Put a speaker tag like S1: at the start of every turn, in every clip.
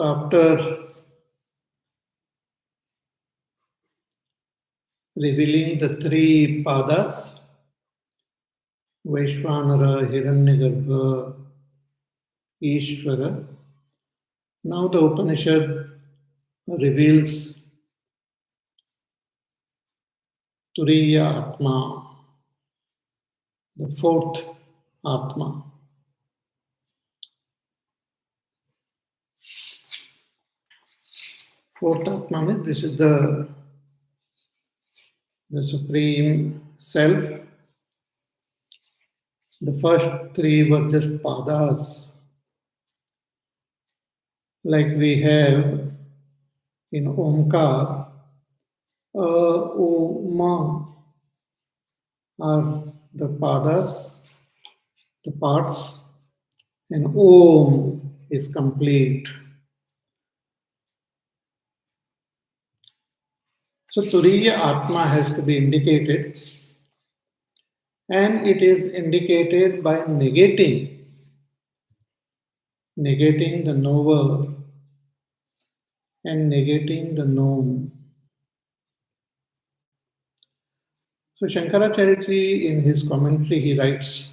S1: So after revealing the three padas, Vaishvanara, Hiranyagarbha, Ishvara, now the Upanishad reveals Turiya Atma, the fourth Atma. Fourth Atma means this is the Supreme Self. The first three were just padas, like we have in Omkar, Uma are the padas, the parts, and Om is complete. So Turiya Atma has to be indicated, and it is indicated by negating the knower and negating the known. So Shankaracharya ji in his commentary he writes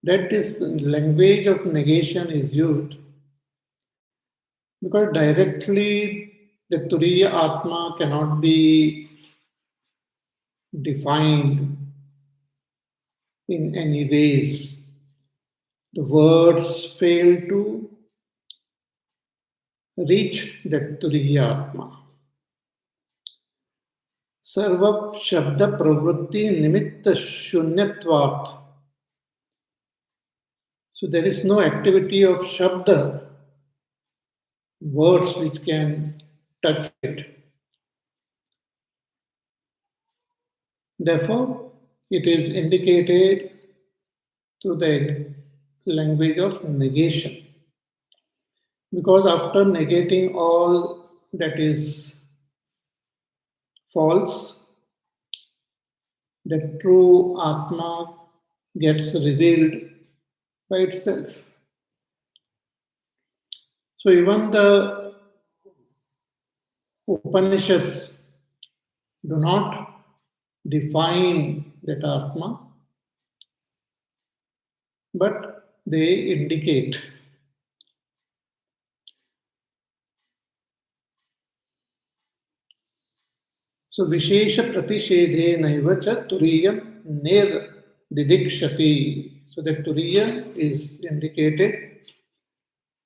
S1: that this language of negation is used because directly the Turiya Atma cannot be defined in any ways. The words fail to reach that Turiya Atma. Sarva Shabda Pravritti Nimitta Shunyatvat. So there is no activity of Shabda, words which can touch it. Therefore, it is indicated through the language of negation. Because after negating all that is false, the true Atma gets revealed by itself. So even the Upanishads do not define that Atma, but they indicate. So Vishesha Pratishedhe Naivacha Turiyam Nir Didikshati. So that Turiya is indicated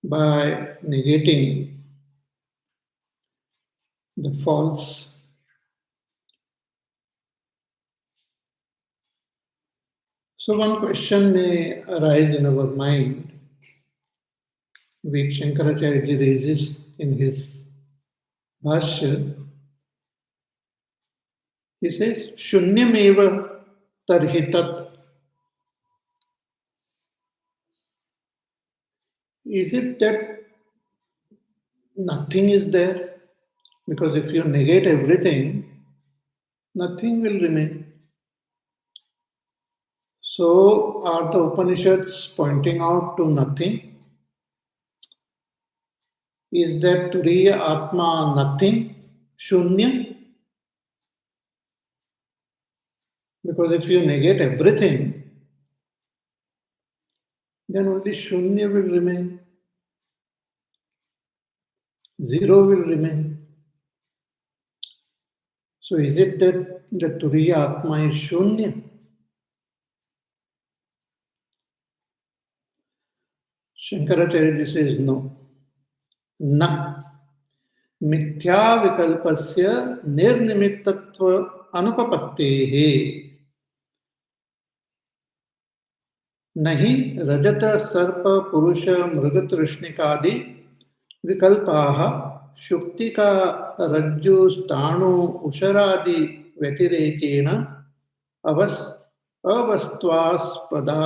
S1: by negating the false. So one question may arise in our mind, which Shankaracharya raises in his Bhashya. He says, Shunyameva tarhitat. Is it that nothing is there? Because if you negate everything, nothing will remain. So are the Upanishads pointing out to nothing? Is that Turiya Atma nothing? Shunya? Because if you negate everything, then only Shunya will remain. Zero will remain. So is it that the Turiya Atma is Shunya? Shankaracharya says no. Na. Mithya vikalpasya nirnimittatva anupapattehe. Nahi rajata sarpa purusha mrugatrushnikadi vikalpaha shuktika rajju stanu usharadi vetirekena avastvaspada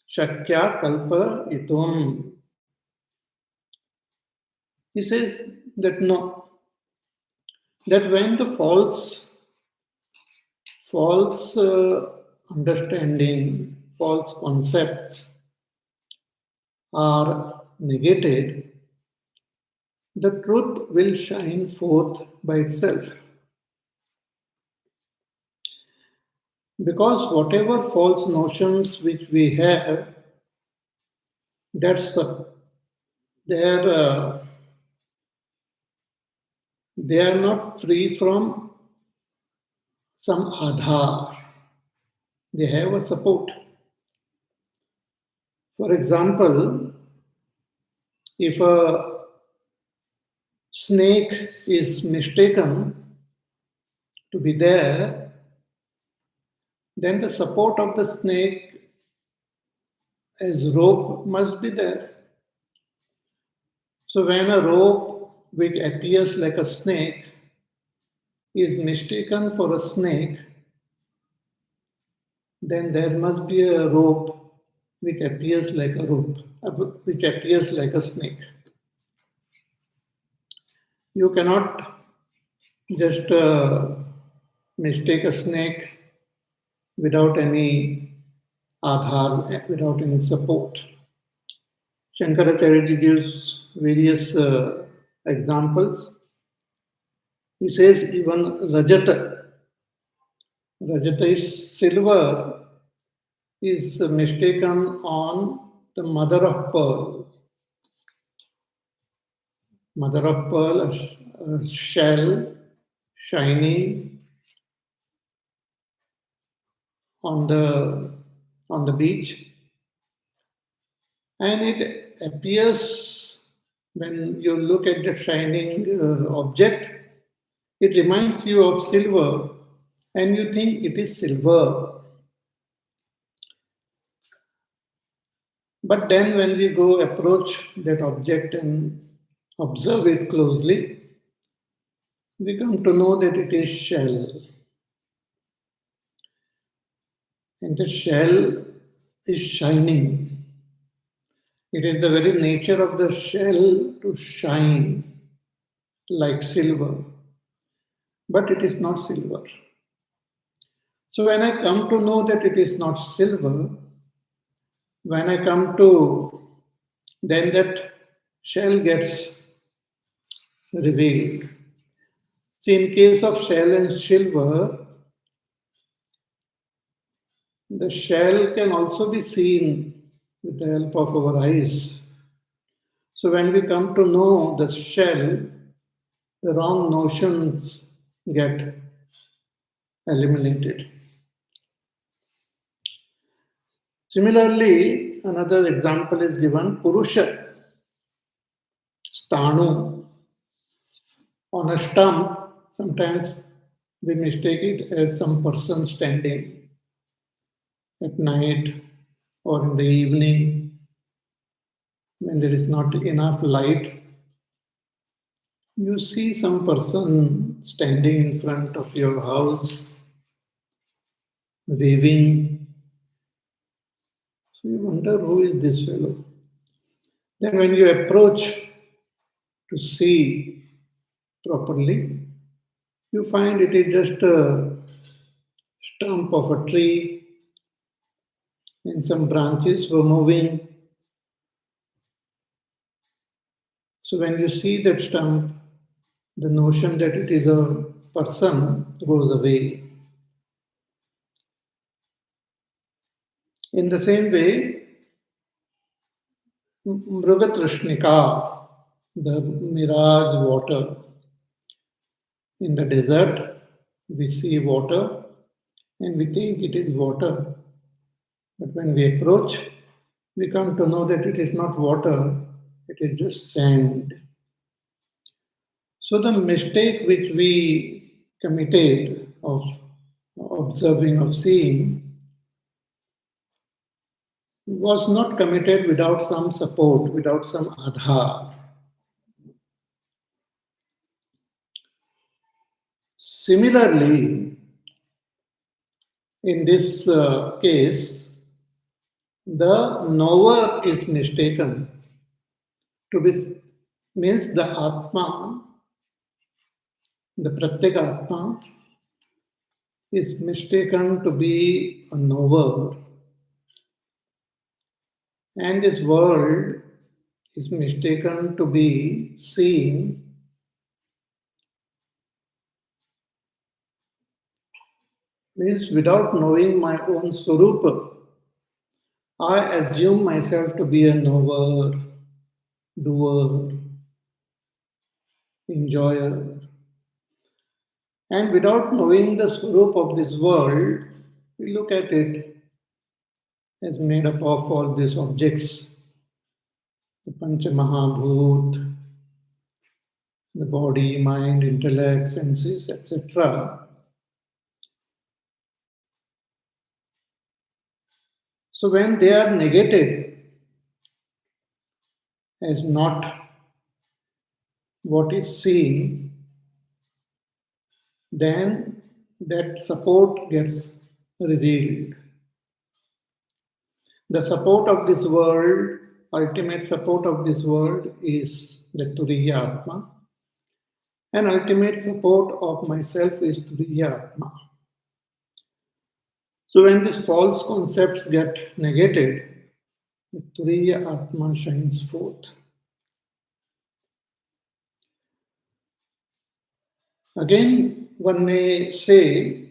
S1: shakya kalpa itum. He says that no, that when the false understanding, false concepts are negated, the truth will shine forth by itself. Because whatever false notions which we have, that's they're they are not free from some adhar. They have a support. For example, if a snake is mistaken to be there, then the support of the snake as rope must be there. So when a rope which appears like a snake is mistaken for a snake, then there must be a rope which appears like a rope, which appears like a snake. You cannot just mistake a snake without any adhar, without any support. Shankaracharya gives various examples. He says even Rajata is silver, is mistaken on the mother of pearl. Mother of pearl, a shell shining on the beach, and it appears when you look at the shining object, it reminds you of silver, and you think it is silver. But then when we go approach that object and observe it closely, we come to know that it is shell. And the shell is shining. It is the very nature of the shell to shine like silver. But it is not silver. So when I come to know that it is not silver, when I come to, then that shell gets revealed. See, in case of shell and silver, the shell can also be seen with the help of our eyes. So when we come to know the shell, the wrong notions get eliminated. Similarly, another example is given, Purusha, Stanu. On a stump, sometimes we mistake it as some person standing at night or in the evening when there is not enough light. You see some person standing in front of your house, waving. So you wonder, who is this fellow? Then when you approach to see properly, you find it is just a stump of a tree and some branches were moving. So when you see that stump, the notion that it is a person goes away. In the same way, Mrugatrishnika, the mirage water. In the desert, we see water and we think it is water. But when we approach, we come to know that it is not water, it is just sand. So the mistake which we committed of observing, of seeing, was not committed without some support, without some adhar. Similarly, in this case, the knower is mistaken to be, means the Atma, the Pratyeka Atma, is mistaken to be a knower. And this world is mistaken to be seen, means without knowing my own Swarupa, I assume myself to be a knower, doer, enjoyer. And without knowing the Swarup of this world, we look at it as made up of all these objects, the Pancha Mahabhut, the body, mind, intellect, senses, etc. So when they are negated as not what is seen, then that support gets revealed. The support of this world, ultimate support of this world is the Turiya Atma, and ultimate support of myself is Turiya Atma. So when these false concepts get negated, the Turiya Atma shines forth. Again, one may say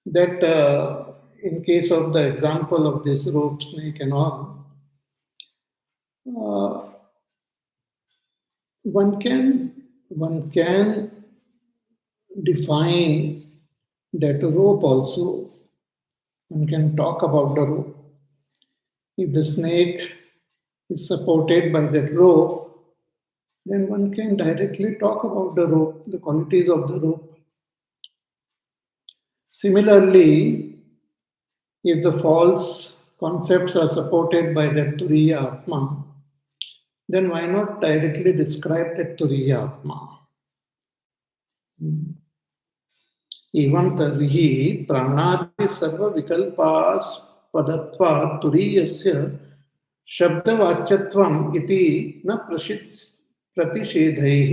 S1: that in case of the example of this rope, snake, and all, uh, one can define that rope also. One can talk about the rope. If the snake is supported by that rope, then one can directly talk about the rope, the qualities of the rope. Similarly, if the false concepts are supported by that Turiya Atma, then why not directly describe that Turiya Atma? एवं तर्हि प्राणादि सर्व विकल्पास पदत्वात् तुरीयस्य शब्दवाच्यत्वम् इति न प्रतिषेधैः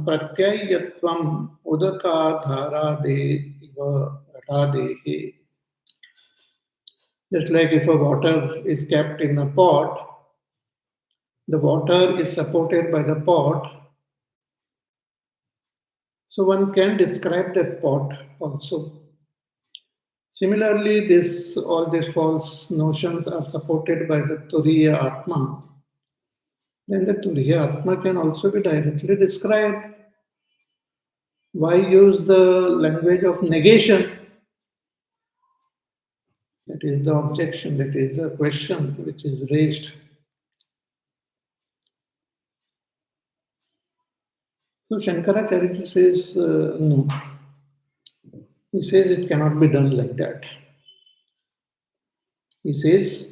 S1: प्रत्ययत्वम् उदकाधारादे इव घटादेः. Just like if a water is kept in a pot, the water is supported by the pot, so one can describe that pot also. Similarly, all these false notions are supported by the Turiya Atma. Then the Turiya Atma can also be directly described. Why use the language of negation? That is the objection, that is the question which is raised. So Shankaracharya says, no. He says it cannot be done like that. He says,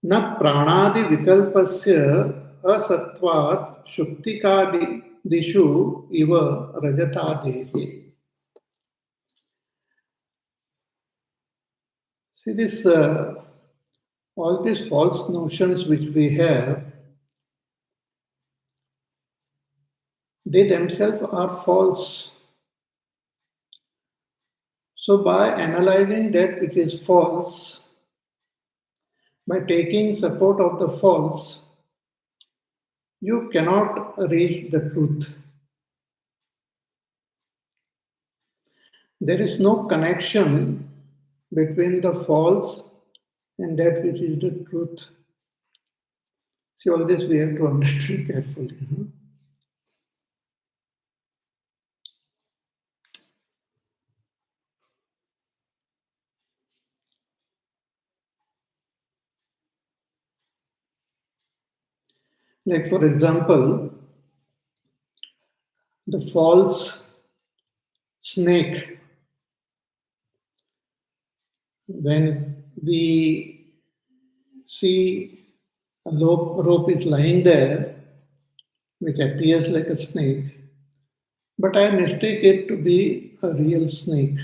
S1: न प्राणादि विकल्पस्य असत्वात् शुक्तिकादिषु इव रजतादेः. See this, all these false notions which we have, they themselves are false. So by analyzing that which is false, by taking support of the false, you cannot reach the truth. There is no connection between the false and that which is the truth. See, all this we have to understand carefully. Like, for example, the false snake. When we see a rope is lying there, which appears like a snake, but I mistake it to be a real snake.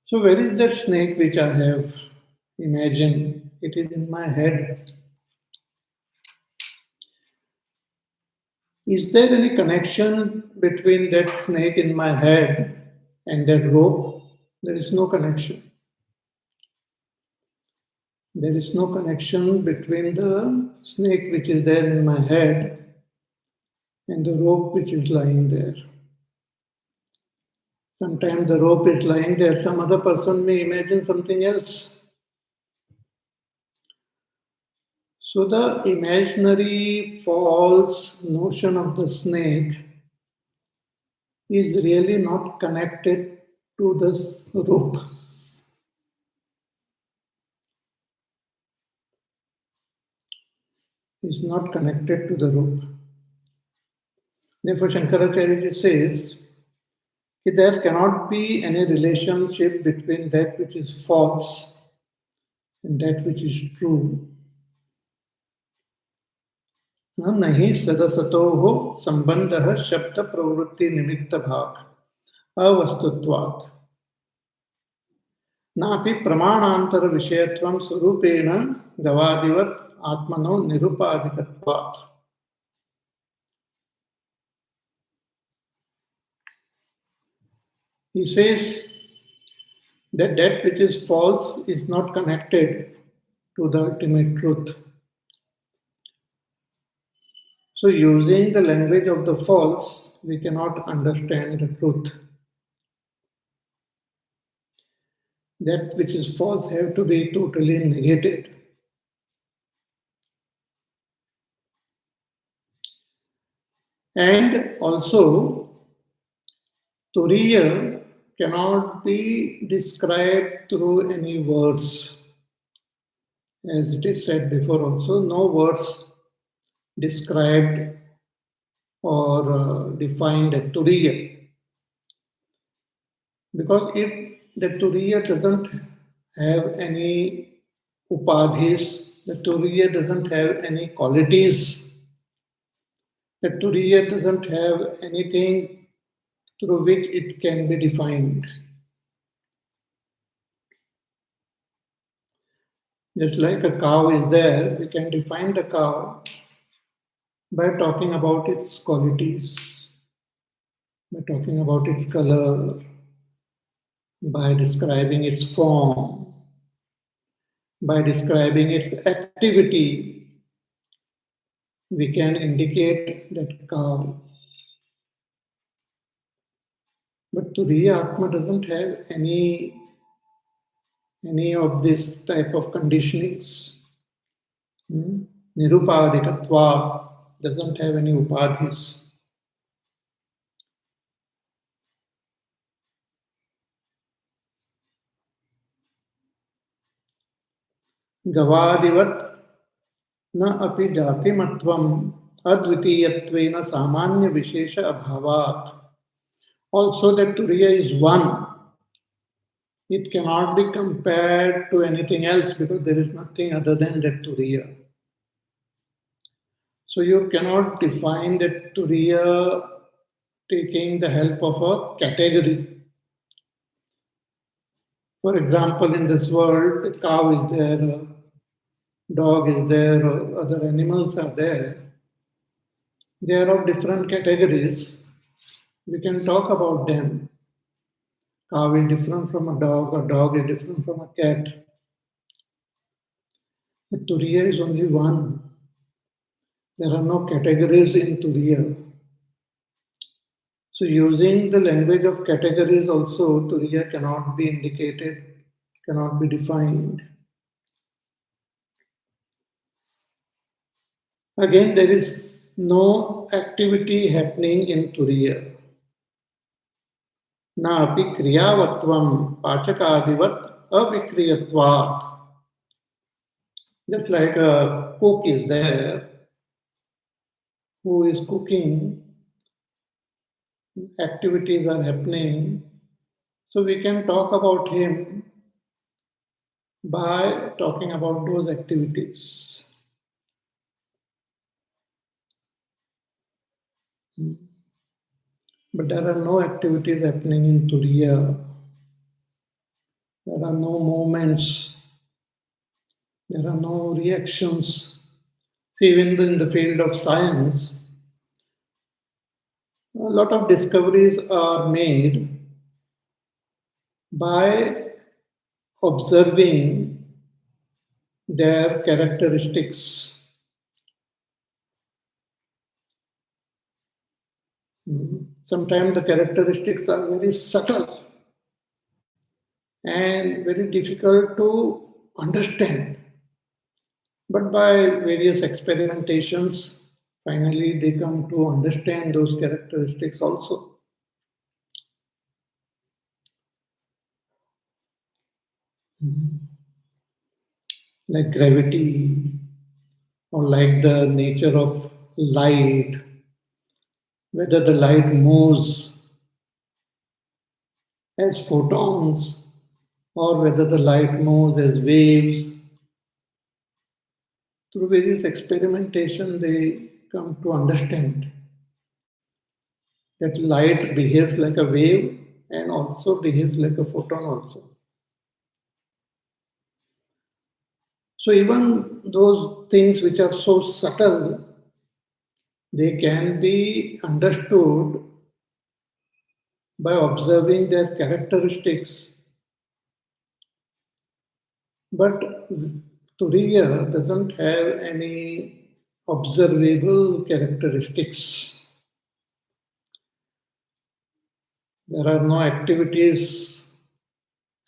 S1: So where is that snake which I have imagined? It is in my head. Is there any connection between that snake in my head and that rope? There is no connection. There is no connection between the snake which is there in my head and the rope which is lying there. Sometimes the rope is lying there, some other person may imagine something else. So the imaginary false notion of the snake is really not connected to this rope. Is not connected to the rope. Therefore, Shankaracharya says that there cannot be any relationship between that which is false and that which is true. नहीं सदसतोः संबंधः शब्द प्रवृत्ति निमित्त भाग अवस्तुत्वात् नापि प्रमाणांतर विषयत्वं स्वरूपेण गवादिवत् आत्मनो निरुपाधिकत्वात्. He says that that which is false is not connected to the ultimate truth. So using the language of the false, we cannot understand the truth. That which is false have to be totally negated. And also, Turiya cannot be described through any words. As it is said before also, no words described or defined at Turiya. Because if the Turiya doesn't have any upadhis, the Turiya doesn't have any qualities, the Turiya doesn't have anything through which it can be defined. Just like a cow is there, we can define the cow by talking about its qualities, by talking about its color, by describing its form, by describing its activity, we can indicate that cow. But Turiya Atma doesn't have any of this type of conditionings. Nirupadikatva doesn't have any upadhis. Gavadivat na api jatimatvam advitiyatveena samanya vishesha abhavat. Also that Turiya is one. It cannot be compared to anything else because there is nothing other than that Turiya. So you cannot define that Turiya taking the help of a category. For example, in this world, a cow is there, a dog is there, or other animals are there. They are of different categories. We can talk about them. Cow is different from a dog is different from a cat. But Turiya is only one. There are no categories in Turiya. So using the language of categories also, Turiya cannot be indicated, cannot be defined. Again, there is no activity happening in Turiya. Na api kriyavatvam pachakadivat avikriyatvat. Just like a cook is there who is cooking, activities are happening. So we can talk about him by talking about those activities. But there are no activities happening in Turiya. There are no movements. There are no reactions. See, even in the field of science, a lot of discoveries are made by observing their characteristics. Sometimes the characteristics are very subtle and very difficult to understand. But by various experimentations, finally they come to understand those characteristics also. Like gravity, or like the nature of light, whether the light moves as photons or whether the light moves as waves. Through various experimentation, they come to understand that light behaves like a wave and also behaves like a photon also. So even those things which are so subtle, they can be understood by observing their characteristics. But Turiya doesn't have any observable characteristics. There are no activities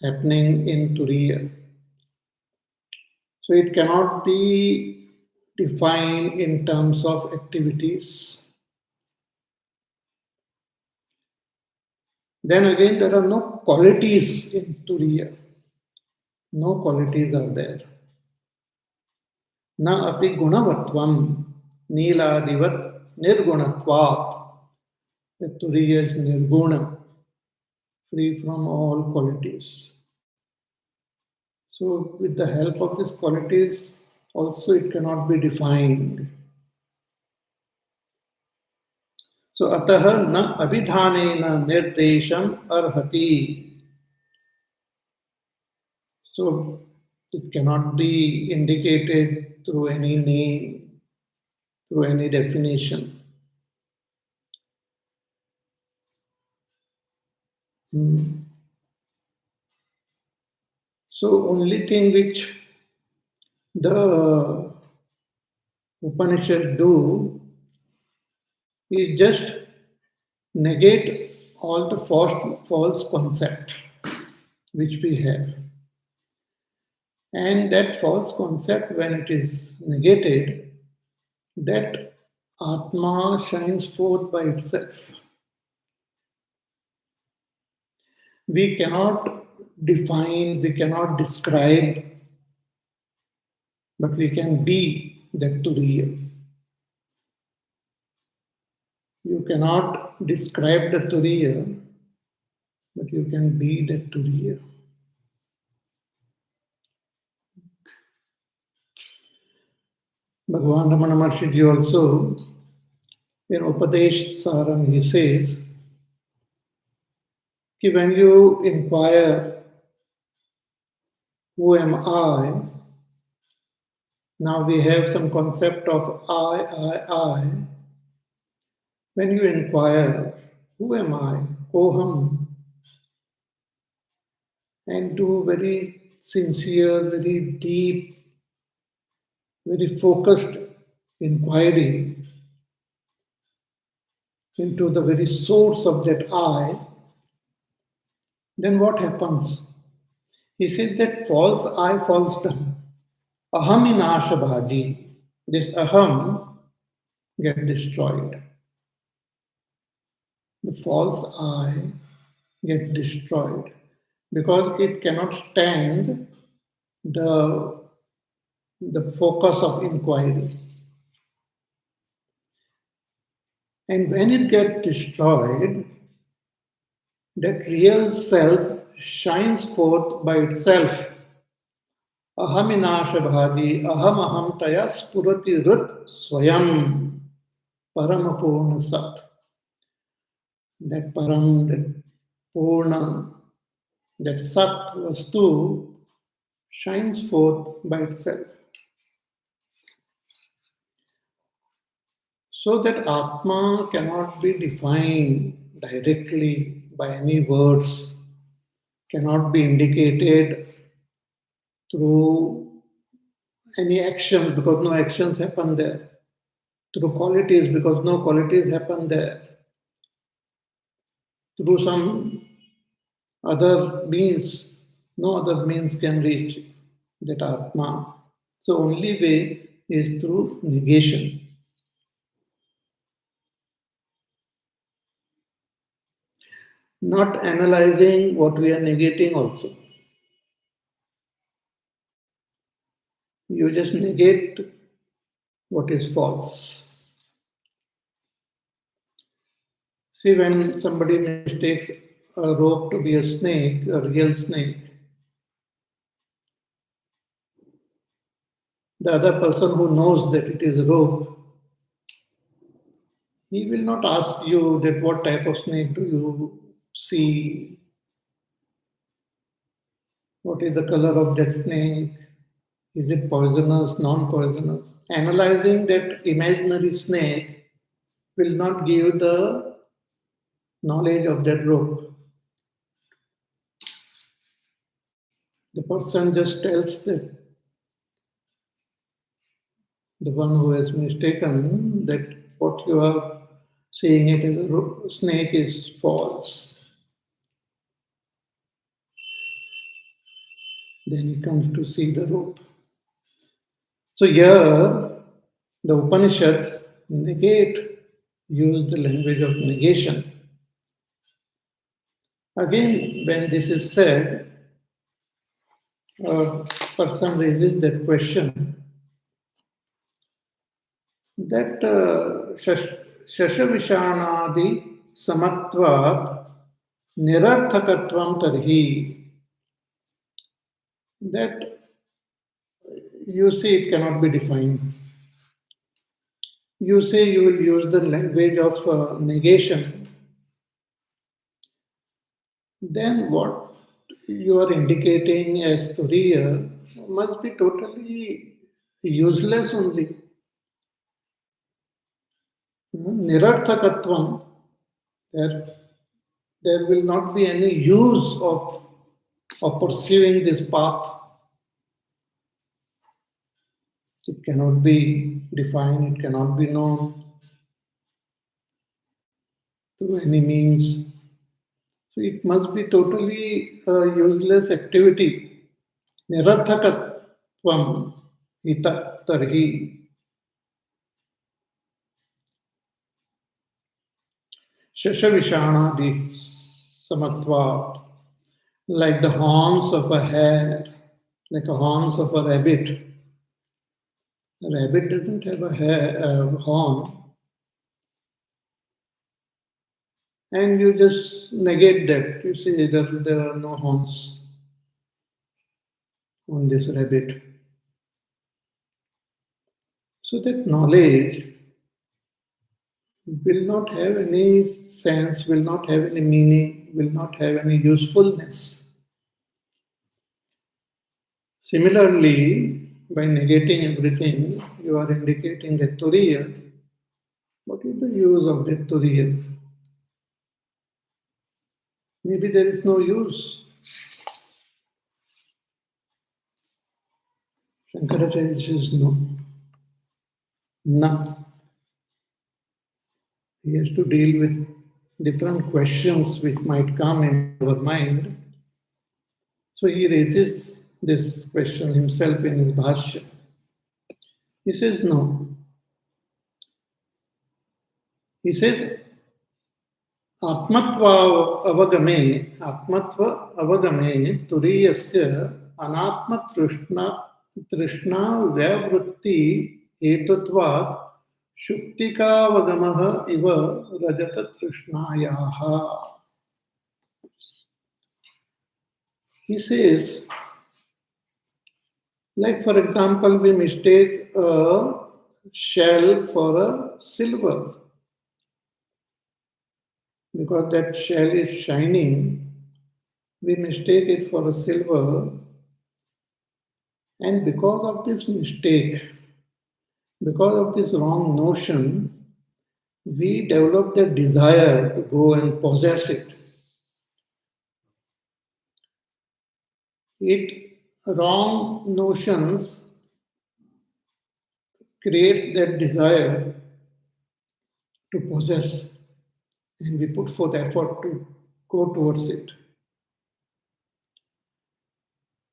S1: happening in Turiya. So it cannot be defined in terms of activities. Then again, there are no qualities in Turiya. No qualities are there. Na api gunavatvam niladivat nirgunatvat. The Turiya is nirguna, free from all qualities. So with the help of these qualities, also it cannot be defined. So atah na abhidhanena nirdesham arhati. So it cannot be indicated through any name, through any definition. So only thing which the Upanishads do is just negate all the false concept which we have. And that false concept, when it is negated, that Atma shines forth by itself. We cannot define, we cannot describe, but we can be that Turiya. You cannot describe the Turiya, but you can be that Turiya. Bhagavan Ramana Maharshi Ji also, in Upadesh Saram, he says, that when you inquire, who am I? Now we have some concept of I. When you inquire, who am I? Koham. And do very sincere, very deep, very focused inquiry into the very source of that I, then what happens? He said that false I falls down. Aham inashabhaji. This aham get destroyed. The false I get destroyed because it cannot stand the focus of inquiry. And when it gets destroyed, that real self shines forth by itself. Aham inashabhadi, aham taya spurati rut swayam paramapurna sat. That param, that purna, that sat vastu shines forth by itself. So that Atma cannot be defined directly by any words, cannot be indicated through any actions because no actions happen there. Through qualities because no qualities happen there. Through some other means, no other means can reach that Atma. So only way is through negation. Not analyzing what we are negating also. You just negate what is false. See, when somebody mistakes a rope to be a snake, a real snake, the other person who knows that it is rope, he will not ask you that what type of snake do you see, what is the color of that snake, is it poisonous, non-poisonous. Analyzing that imaginary snake will not give the knowledge of that rope. The person just tells that the one who has mistaken that what you are seeing it as a snake is false. Then he comes to see the rope. So here the Upanishads use the language of negation. Again, when this is said, a person raises that question that Shashavishanadi Samatvat Nirarthakatvam Tarhi, that you see it cannot be defined. You say you will use the language of negation, then what you are indicating as Turiya must be totally useless only. Nirarthakatvam, there will not be any use of pursuing this path. It cannot be defined, it cannot be known through any means. So it must be totally a useless activity. Nirarthakatvam ita tarhi. Shashavishanadi samatvat. Like the horns of a hare, like the horns of a rabbit. A rabbit doesn't have a horn, and you just negate that. You say that there are no horns on this rabbit. So that knowledge will not have any sense, will not have any meaning, will not have any usefulness. Similarly, by negating everything, you are indicating that Turiya. What is the use of that Turiya? Maybe there is no use. Shankaracharya says no. No. He has to deal with different questions which might come in our mind. So he raises this question himself in his Bhashya. He says no. He says Atmatva avagame turiyasya anatma trishna vyavrutti hetutvat shuktikavagamah iva rajata trishnayaha. He says, like for example, we mistake a shell for a silver. Because that shell is shining, we mistake it for a silver. And because of this mistake, because of this wrong notion, we develop the desire to go and possess it. Wrong notions creates that desire to possess, and we put forth effort to go towards it.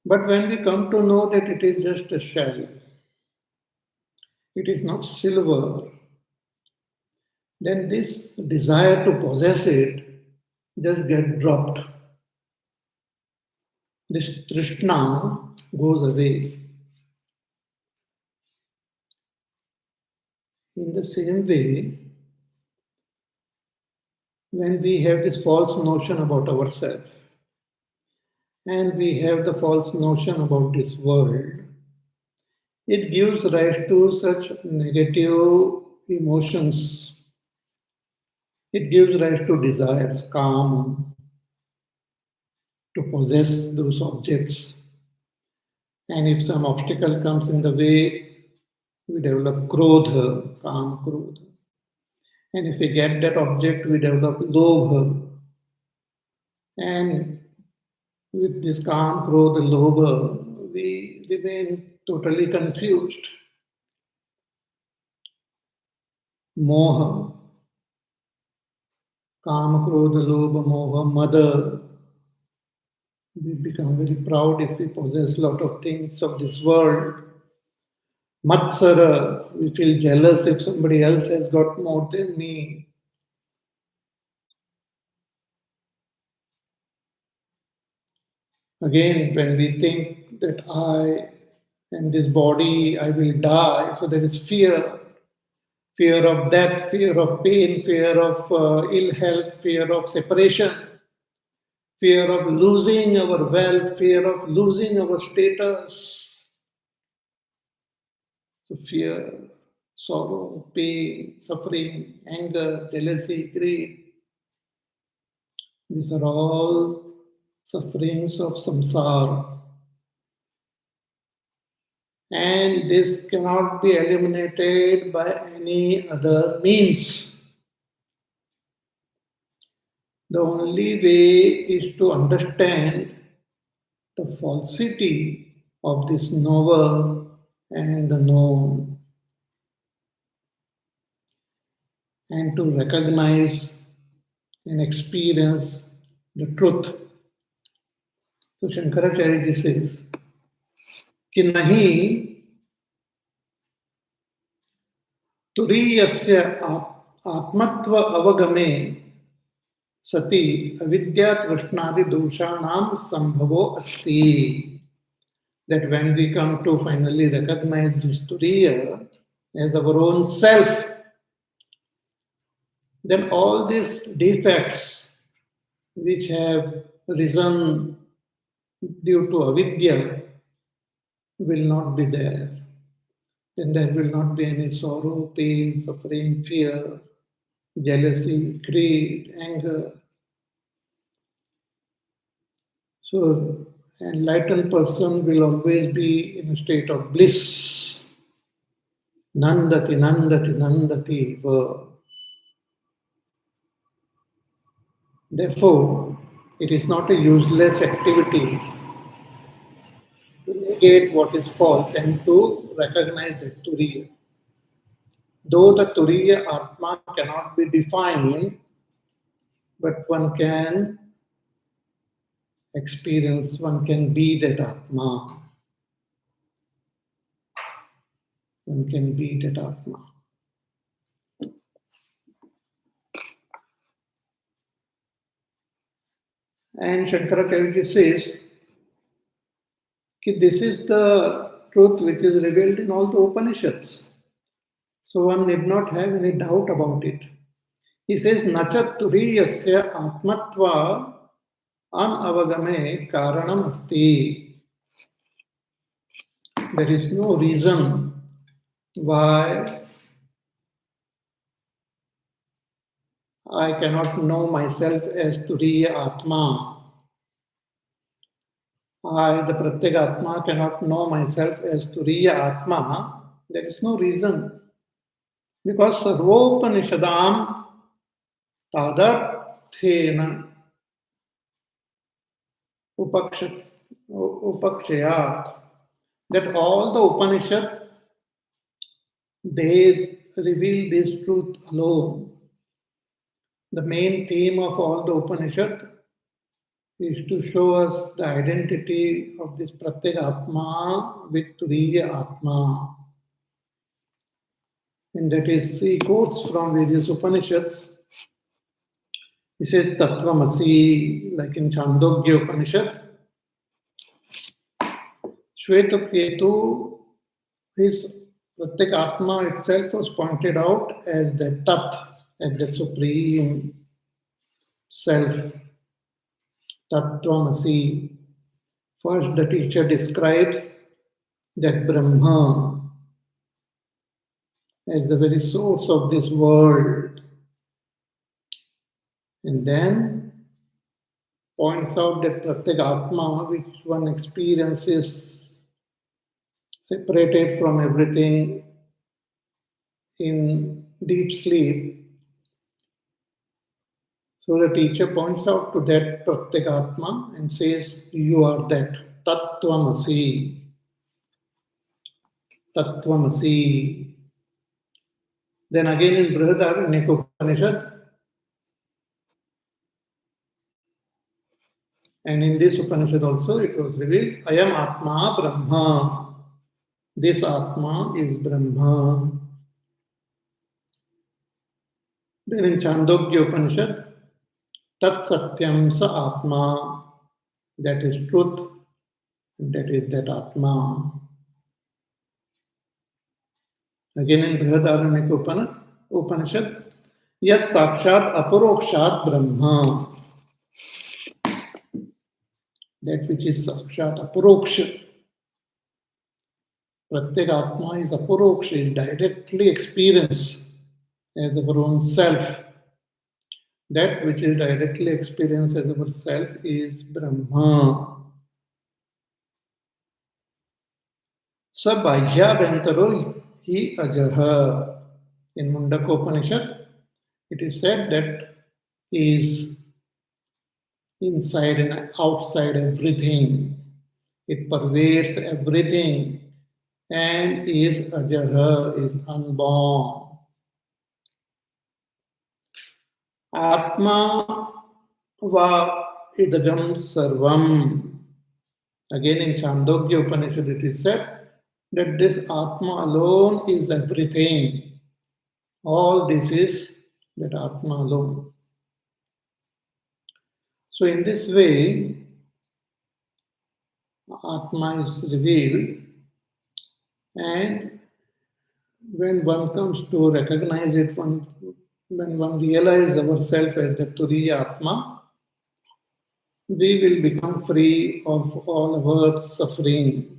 S1: But when we come to know that it is just a shell, it is not silver, then this desire to possess it just gets dropped. This trishna goes away. In the same way, when we have this false notion about ourselves and we have the false notion about this world, it gives rise to such negative emotions. It gives rise to desires, calm, to possess those objects. And if some obstacle comes in the way, we develop krodha, calm krodha. And if we get that object, we develop lobha. And with this calm krodha, lobha, we remain totally confused. Moha, kama, krodha, lobha, moha, mada. We become very proud if we possess a lot of things of this world. Matsara, we feel jealous if somebody else has got more than me. Again, when we think that I and this body, I will die, so there is fear. Fear of death, fear of pain, fear of ill health, fear of separation, fear of losing our wealth, fear of losing our status. So fear, sorrow, pain, suffering, anger, jealousy, greed. These are all sufferings of samsara. And this cannot be eliminated by any other means. The only way is to understand the falsity of this knower and the known, and to recognize and experience the truth. So Shankaracharya ji says, कि नहीं तुरीयस्य आत्मत्व अवगमे सति अविद्या तृष्णादि दोषाणाम संभवो अस्ति. That when we come to finally recognize this Turiya as our own self, then all these defects which have risen due to avidya will not be there. Then there will not be any sorrow, pain, suffering, fear, jealousy, greed, anger. So, an enlightened person will always be in a state of bliss. Nandati, nandati, nandati. Therefore, it is not a useless activity to negate what is false and to recognize the Turiya. Though the Turiya Atma cannot be defined, but one can experience, one can be that Atma. One can be that Atma. And Shankaracharya says that this is the truth which is revealed in all the Upanishads. So one need not have any doubt about it. He says, Nacha turiyasya atmatva anavagame karanam asti. There is no reason why I cannot know myself as Turiya Atma. I, the Pratyagatma, cannot know myself as Turiya Atma. There is no reason. Because Sarvopanishadam tadarthena upakshayat. That all the Upanishad they reveal this truth alone. The main theme of all the Upanishad is to show us the identity of this Pratyek Atma with Turiya Atma. And that is, he quotes from various Upanishads. He says Tattvamasi, like in Chandogya Upanishad. Shvetaketu, his Pratyek Atma itself was pointed out as the Tat, as the supreme self. Tattvamasi. First, the teacher describes that Brahma as the very source of this world, and then points out that Pratyek Atma, which one experiences separated from everything in deep sleep. So the teacher points out to that Pratyek Atma and says, you are that. Tattvamasi. Tattvamasi. Then again in Brihadaranyaka Upanishad, and in this Upanishad also it was revealed, Ayam Atma Brahma. This Atma is Brahma. Then in Chandogya Upanishad, Tat Satyam Sa Atma. That is truth. That is that Atma. Again in Brihadaranyaka Upanishad, Yat Sakshat Aparokshat Brahma. That which is Sakshat Aparoksha. Pratyek Atma is Aparoksha, is directly experienced as our own self. That which is directly experienced as our self is Brahma. Sabhahyabhyantaro hi ajaha. In Mandukya Upanishad, it is said that he is inside and outside everything. It pervades everything and is ajaha, is unborn. Atma va idagam sarvam. Again in Chandogya Upanishad it is said that this Atma alone is everything. All this is that Atma alone. So in this way, Atma is revealed, and when one comes to recognize it, when one realizes ourselves as the Turiya Atma, we will become free of all our suffering.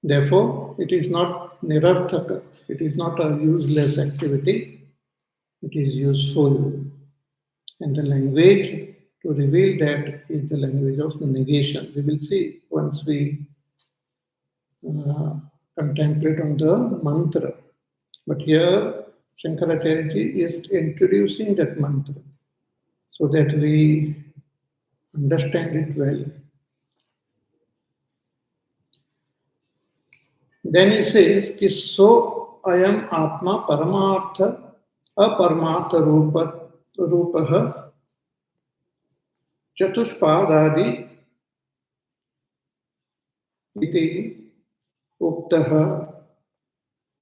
S1: Therefore, it is not nirarthaka, it is not a useless activity, it is useful. And the language to reveal that is the language of negation. We will see once we contemplate on the mantra. But here, Shankaracharya is introducing that mantra so that we understand it well. Then he says, ki so ayam atma paramartha aparmartha rupaha chatushpadadi iti uktaha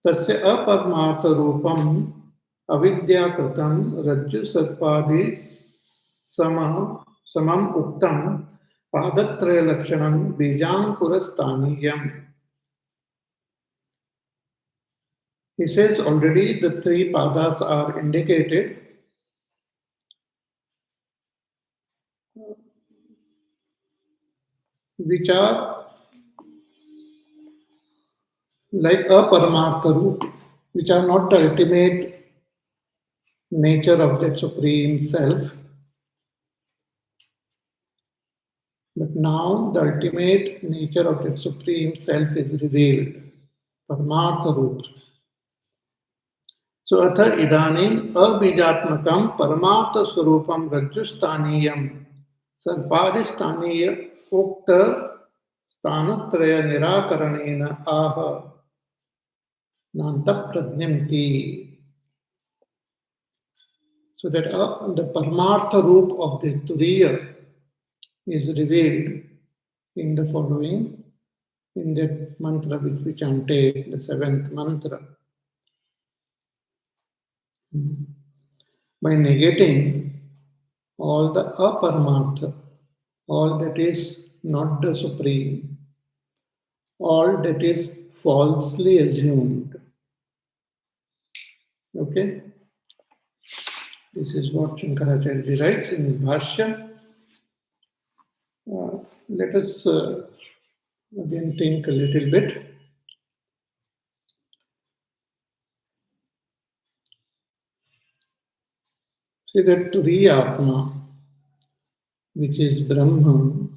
S1: tasya aparmartha rupam avidyakratam rajju sarpadi samam uktam padatraya lakshanam bijankurasthaniyam. He says already the three padas are indicated. Which are like a Paramartha root, which are not the ultimate nature of that Supreme Self. But now the ultimate nature of that Supreme Self is revealed, Paramartha root. So, atha idanim abijatmakam Paramartha swarupam rajjusthaniyam sarpadisthaniya ukta Stanatraya nirakaranena aha nanta prajnamiti. So that the Paramartha roop of the Turiya is revealed in the following, in that mantra which we chanted, the seventh mantra. By negating all the aparamartha, all that is not the supreme, all that is falsely assumed. Okay? This is what Shankaracharya writes in his Bhashya. Let us again think a little bit. See that Turiya Atma, which is Brahma,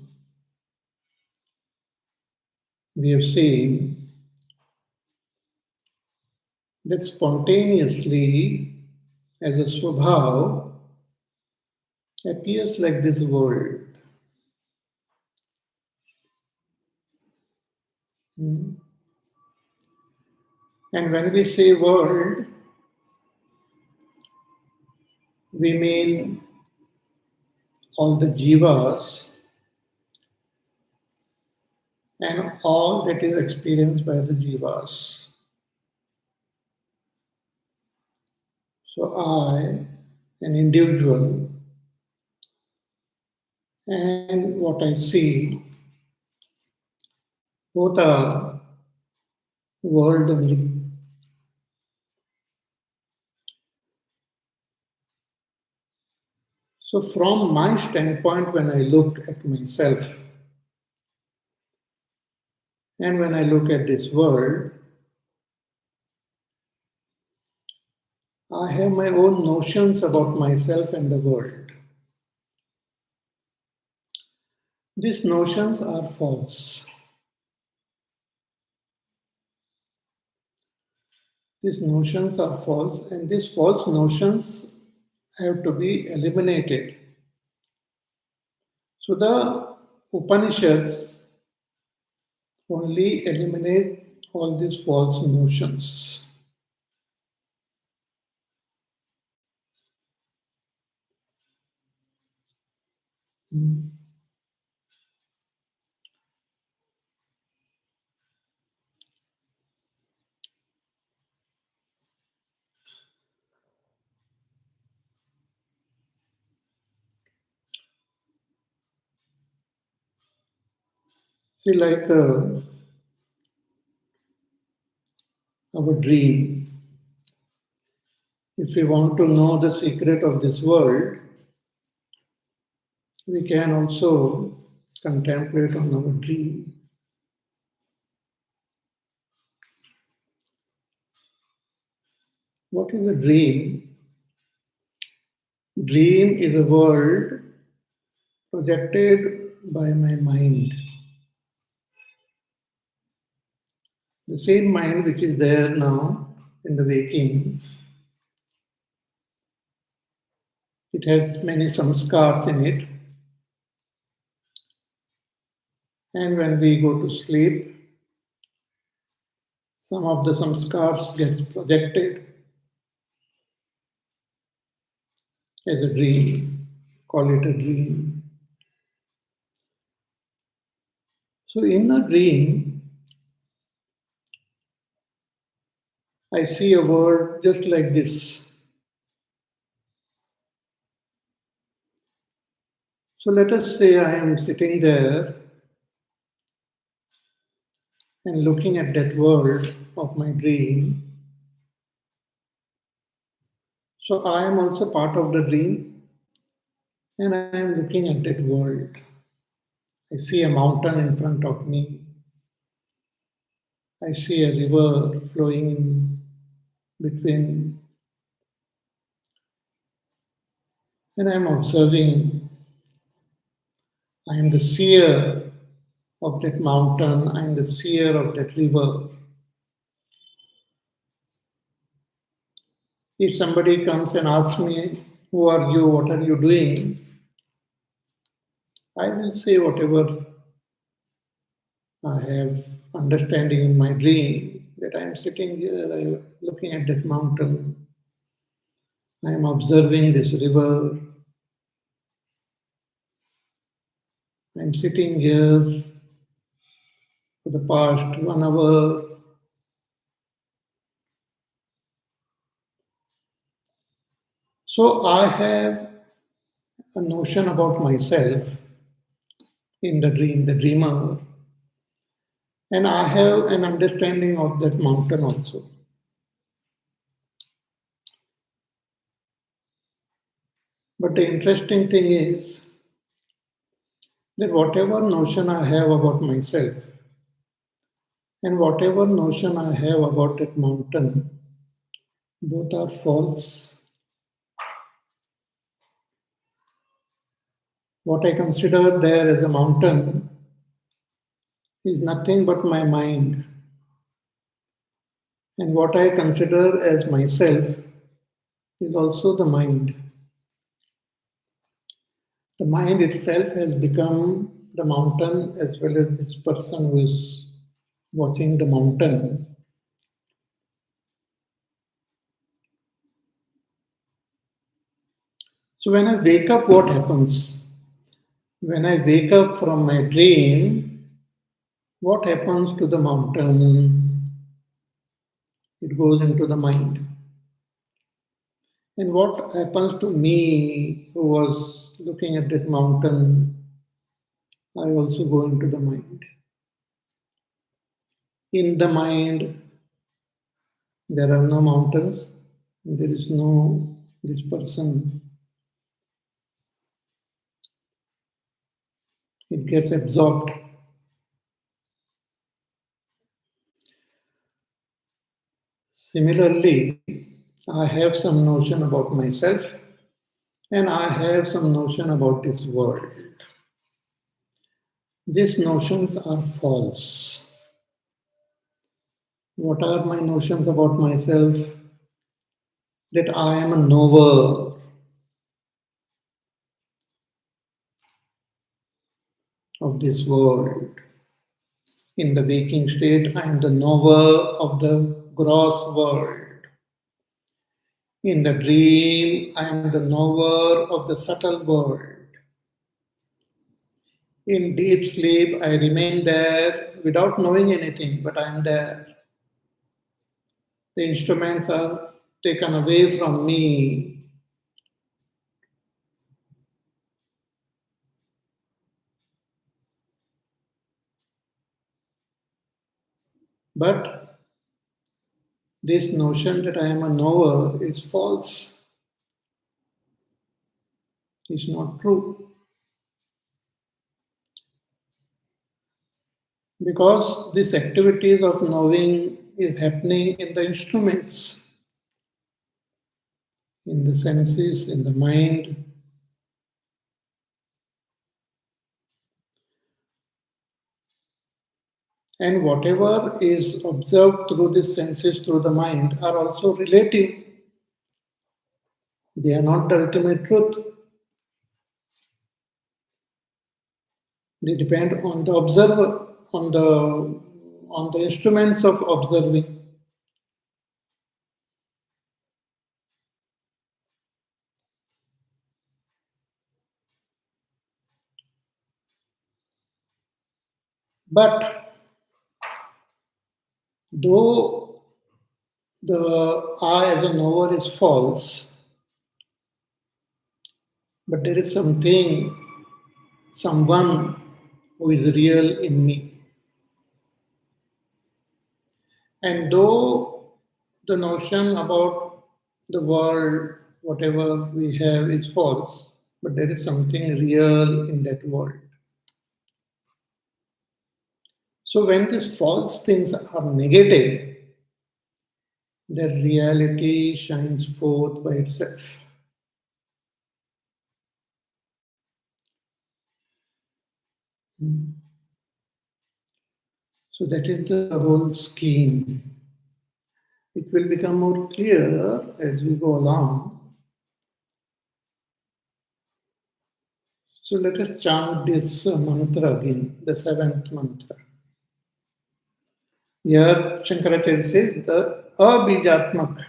S1: we have seen that spontaneously, as a swabhav, appears like this world. And when we say world, we mean all the jivas and all that is experienced by the jivas. So I, an individual, and what I see, both are world only. So from my standpoint, when I look at myself and when I look at this world, I have my own notions about myself and the world. These notions are false. These notions are false, and these false notions have to be eliminated. So the Upanishads only eliminate all these false notions. See, like our dream. If we want to know the secret of this world, we can also contemplate on our dream. What is a dream? Dream is a world projected by my mind. The same mind which is there now in the waking, it has many samskars in it. And when we go to sleep, some of the samskars get projected as a dream, call it a dream. So in a dream, I see a world just like this. So let us say I am sitting there and looking at that world of my dream. So I am also part of the dream and I am looking at that world. I see a mountain in front of me. I see a river flowing in between. And I am observing. I am the seer of that mountain. I am the seer of that river. If somebody comes and asks me, who are you, what are you doing? I will say whatever I have understanding in my dream that I am sitting here, I am looking at that mountain, I am observing this river, I am sitting here for the past 1 hour. So I have a notion about myself in the dream, the dreamer, and I have an understanding of that mountain also. But the interesting thing is that whatever notion I have about myself and whatever notion I have about that mountain, both are false. What I consider there as a mountain is nothing but my mind. And what I consider as myself is also the mind. The mind itself has become the mountain as well as this person who is watching the mountain. So when I wake up, what happens? When I wake up from my dream, what happens to the mountain? It goes into the mind. And what happens to me who was looking at that mountain? I also go into the mind. In the mind, there are no mountains, there is no this person. It gets absorbed. Similarly, I have some notion about myself and I have some notion about this world. These notions are false. What are my notions about myself? That I am a knower of this world. In the waking state, I am the knower of the gross world. In the dream, I am the knower of the subtle world. In deep sleep, I remain there without knowing anything, but I am there. The instruments are taken away from me. But this notion that I am a knower is false. It's not true. Because these activities of knowing is happening in the instruments, in the senses, in the mind. And whatever is observed through the senses, through the mind, are also relative. They are not the ultimate truth. They depend on the observer, on the instruments of observing. But though the I as a knower is false, but there is something, someone who is real in me. And though the notion about the world, whatever we have, is false, but there is something real in that world. So when these false things are negated, that reality shines forth by itself. Hmm. So that is the whole scheme. It will become more clear as we go along. So let us chant this mantra again, the seventh mantra. Here Shankaracharya says the abijatmak.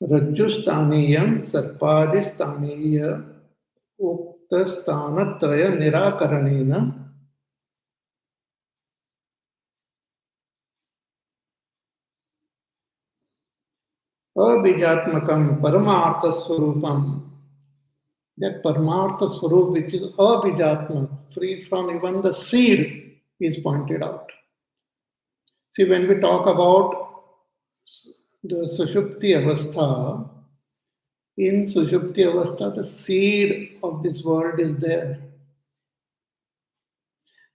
S1: Rajjusthaniyam sarpadisthaniya uktastanatraya nirakaranena abijatmakam paramartha swarupam. That Paramartha Swarup, which is Abhijatma, free from even the seed, is pointed out. See, when we talk about the Sushupti Avastha, in Sushupti Avastha, the seed of this world is there.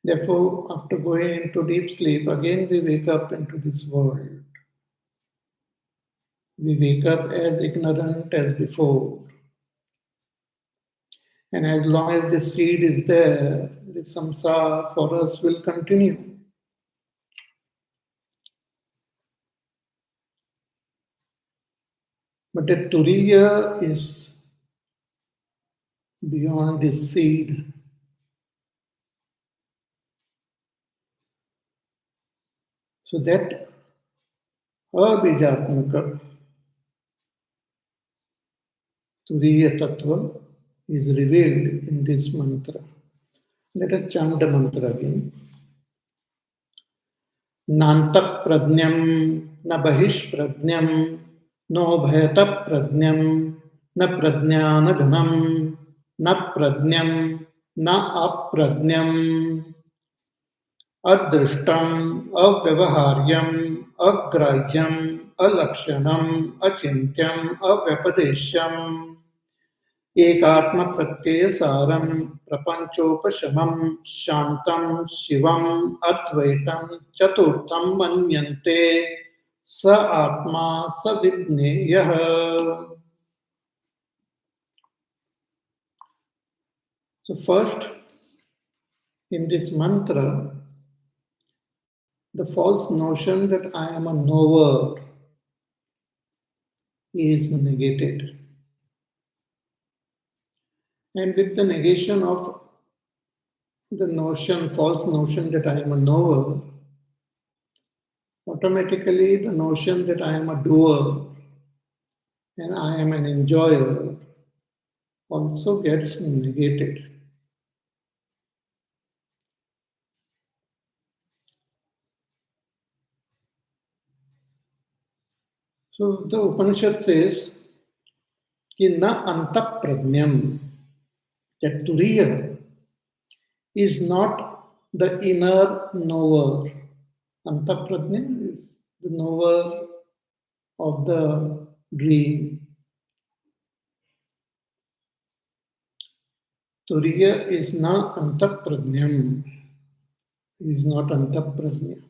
S1: Therefore, after going into deep sleep, again we wake up into this world. We wake up as ignorant as before. And as long as the seed is there, the samsara for us will continue. But the Turiya is beyond this seed. So that abhijatmaka Turiya Tattva is revealed in this mantra. Let us chant the mantra again. Nanta pradnyam na bahish pradnyam no bhayata pradnyam na pradnyana ganam na pradnyam na apradnyam adrishtam avyavaharyam agrahyam alakshanam achintyam avyapadeshyam एकात्म प्रत्यय सारम प्रपंचोपशमम शांतम शिवम अद्वैतम चतुर्थम मन्यन्ते स आत्मा स विज्ञेयः. So first, in this mantra, the false notion that I am a knower is negated. And with the negation of the notion, false notion that I am a knower, automatically the notion that I am a doer and I am an enjoyer also gets negated. So the Upanishad says, ki na antapradnyam, that Turiya is not the inner knower. Antapradnya is the knower of the dream. Turiya is na antapradnyam, is not antapradnya.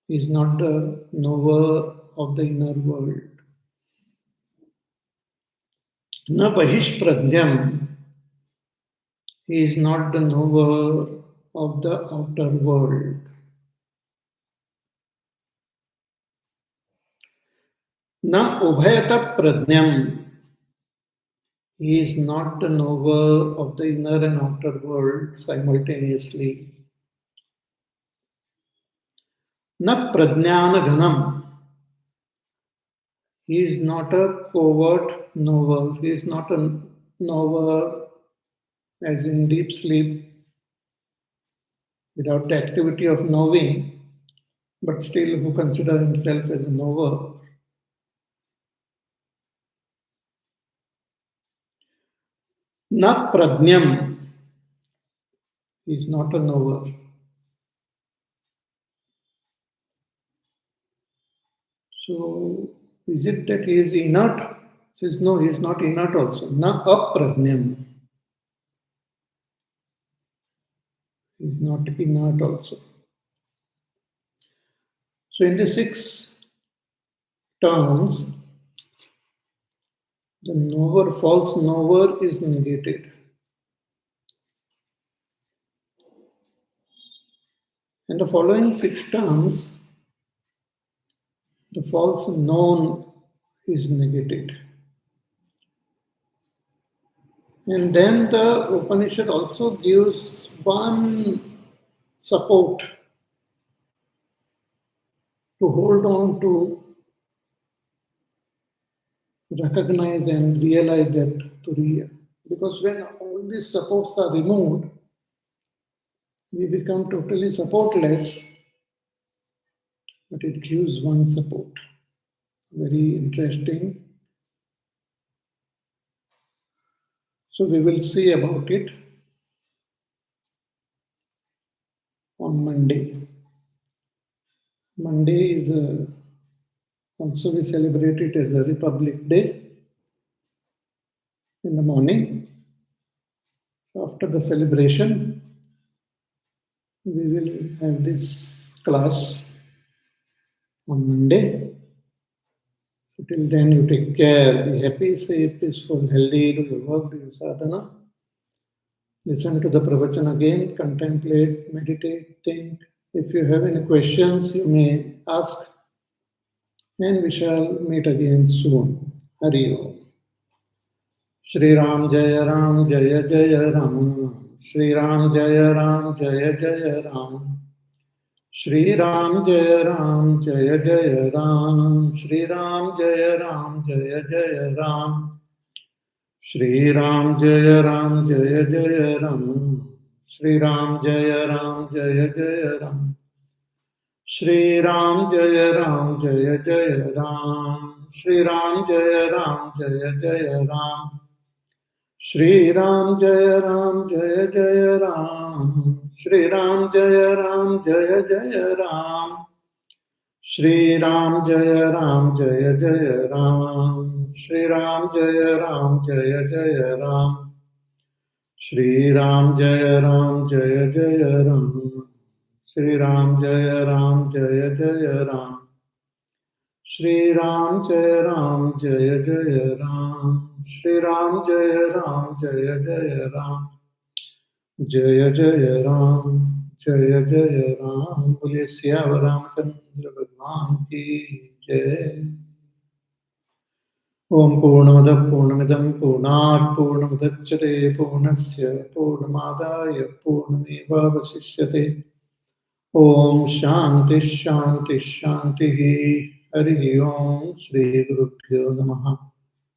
S1: He is not the knower of the inner world. Na bahish pradnyam, he is not the knower of the outer world. Na ubhayata pradnyam, he is not the knower of the inner and outer world simultaneously. Na pradnyana ganam, he is not a covert knower. He is not a knower as in deep sleep without the activity of knowing, but still who consider himself as a knower. Na pradnyam, he is not a knower. So, is it that he is inert? He says, no, he is not inert also. Na apradnyam. He is not inert also. So, in the 6 terms, the knower, false knower is negated. And the following 6 terms, the false known is negated. And then the Upanishad also gives one support to hold on to, recognize and realize that Turiya. Because when all these supports are removed, we become totally supportless, but it gives one support. Very interesting. So we will see about it on Monday. Monday is also we celebrate it as a Republic Day in the morning. After the celebration, we will have this class on Monday. So till then, you take care, be happy, safe, peaceful, healthy, do your work, do your sadhana. Listen to the pravachan again, contemplate, meditate, think. If you have any questions, you may ask, and we shall meet again soon. Hari Om. Shri Ram Jaya Ram Jaya Jaya Ram. Shri Ram Jaya Ram Jaya Jaya Ram. Shri Ram Jaya Ram Jaya Jaya Ram. Shri Ram Jaya Ram Jaya Jaya Ram. Shri Ram Jaya Ram Jaya Jaya Ram. Shri Ram Jaya Ram Jaya Jaya Ram. Shri Ram Jaya Ram Jaya Jaya Ram. Shri Ram Jaya Ram Jaya Jaya Ram. Shri Ram Jaya Ram Jaya Jaya Ram. Shri Ram Jaya Ram Jaya Jaya Ram. Shri Ram Jaya Ram Jaya Jaya Ram. Shri Ram Jaya Ram Jaya Jaya Ram. Shri Ram Jaya Ram Jaya Jaya Ram. Shri Ram Jaya Ram Jaya Jaya Ram. Shri Ram Jaya Ram Jaya Jaya Ram. Shri Ram Jaya Ram Jaya Jaya Ram. Jaya Jaya Ram Jaya Jaya Ram. बोलिए सियावर रामचंद्र भगवान की जय. ओम पूर्णमदः पूर्णमिदं पूर्णात् पूर्णमुदच्यते पूर्णस्य पूर्णमादाय पूर्णमेवावशिष्यते. ओम शांति शांति शांति. हरि ओम. श्री गुरुभ्यो नमः.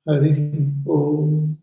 S1: हरि ओम.